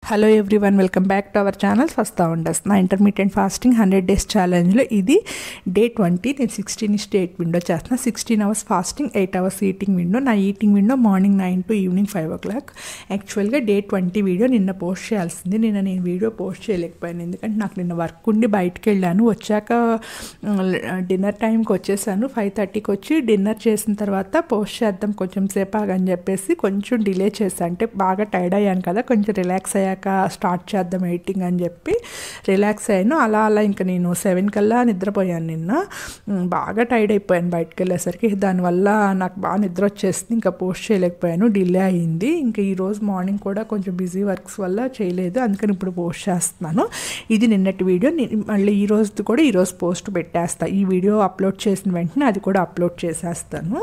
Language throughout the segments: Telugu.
Hello everyone, welcome back to our channel Swastha wonders. నా ఇంటర్మీడియట్ ఫాస్టింగ్ 100 days ఛాలెంజ్లో ఇది డే 20. నేను 16:8 విండో చేస్తున్నా. 16 hours fasting, 8 hours eating window. నా eating window morning 9 to evening 5 o'clock. యాక్చువల్గా డే 20 వీడియో నిన్న పోస్ట్ చేయాల్సింది. నేను వీడియో పోస్ట్ చేయలేకపోయాను, ఎందుకంటే నాకు నిన్న వర్క్ ఉండి బయటకు వెళ్ళాను. వచ్చాక డిన్నర్ టైంకి వచ్చేసాను. 5:30కి వచ్చి డిన్నర్ చేసిన తర్వాత పోస్ట్ చేద్దాం కొంచెం సేపు ఆగని చెప్పేసి కొంచెం డిలే చేశాను. అంటే బాగా టైర్డ్ అయ్యాను కదా, కొంచెం రిలాక్స్ అయ్యాక స్టార్ట్ చేద్దాం ఎడిటింగ్ అని చెప్పి రిలాక్స్ అయ్యాను. అలా ఇంకా నేను 7 కల్లా నిద్రపోయాను. నిన్న బాగా టైర్డ్ అయిపోయాను బయటకు వెళ్ళేసరికి. దానివల్ల నాకు బాగా నిద్ర వచ్చేసింది, ఇంకా పోస్ట్ చేయలేకపోయాను, డిలే అయ్యింది. ఇంకా ఈరోజు మార్నింగ్ కూడా కొంచెం బిజీ వర్క్స్ వల్ల చేయలేదు, అందుకని ఇప్పుడు పోస్ట్ చేస్తున్నాను. ఇది నిన్నటి వీడియో. మళ్ళీ ఈరోజు కూడా ఈరోజు పోస్ట్ పెట్టేస్తాను. ఈ వీడియో అప్లోడ్ చేసిన వెంటనే అది కూడా అప్లోడ్ చేసేస్తాను.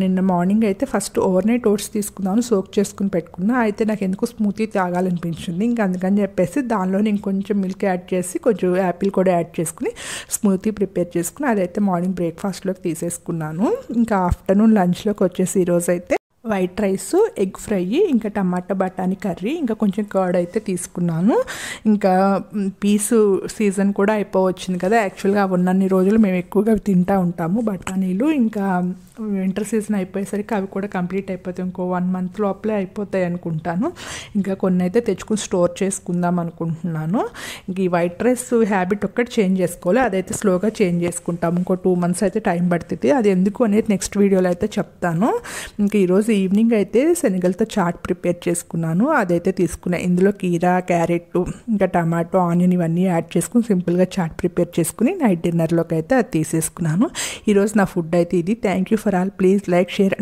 నిన్న మార్నింగ్ అయితే ఫస్ట్ ఓవర్ నైట్ ఓట్స్ తీసుకున్నాను, సోక్ చేసుకుని పెట్టుకున్నా. అయితే నాకు ఎందుకు స్మూతీ తాగాలనిపించింది, ఇంకా అందుకని చెప్పేసి దానిలో నేను కొంచెం మిల్క్ యాడ్ చేసి కొంచెం యాపిల్ కూడా యాడ్ చేసుకుని స్మూతీ ప్రిపేర్ చేసుకుని అదైతే మార్నింగ్ బ్రేక్ఫాస్ట్లోకి తీసేసుకున్నాను. ఇంకా ఆఫ్టర్నూన్ లంచ్లోకి వచ్చేసి ఈరోజు అయితే వైట్ రైస్, ఎగ్ ఫ్రై, ఇంకా టమాటా బఠానీ కర్రీ, ఇంకా కొంచెం కర్డ్ అయితే తీసుకున్నాను. ఇంకా పీసు సీజన్ కూడా అయిపోవచ్చింది కదా. యాక్చువల్గా ఉన్నన్ని రోజులు మేము ఎక్కువగా తింటూ ఉంటాము బఠానీలు. ఇంకా వింటర్ సీజన్ అయిపోయేసరికి అవి కూడా కంప్లీట్ అయిపోతాయి. ఇంకో 1 month లోపలే అయిపోతాయి అనుకుంటాను. ఇంకా కొన్ని అయితే తెచ్చుకుని స్టోర్ చేసుకుందాం అనుకుంటున్నాను. ఇంక ఈ వైట్ రైస్ హ్యాబిట్ ఒక్కటి చేంజ్ చేసుకోవాలి, అదైతే స్లోగా చేంజ్ చేసుకుంటాము. ఇంకో 2 months అయితే టైం పడుతుంది. అది ఎందుకు అనేది నెక్స్ట్ వీడియోలో అయితే చెప్తాను. ఇంకా ఈరోజు ఈవినింగ్ అయితే శనగలతో చాట్ ప్రిపేర్ చేసుకున్నాను, అదైతే తీసుకున్నాను. ఇందులో కీరా, క్యారెట్, ఇంకా టమాటో, ఆనియన్ ఇవన్నీ యాడ్ చేసుకుని సింపుల్గా చాట్ ప్రిపేర్ చేసుకుని నైట్ డిన్నర్లోకి అయితే అది తీసేసుకున్నాను. ఈరోజు నా ఫుడ్ అయితే ఇది. Thank you for all. Please like, share.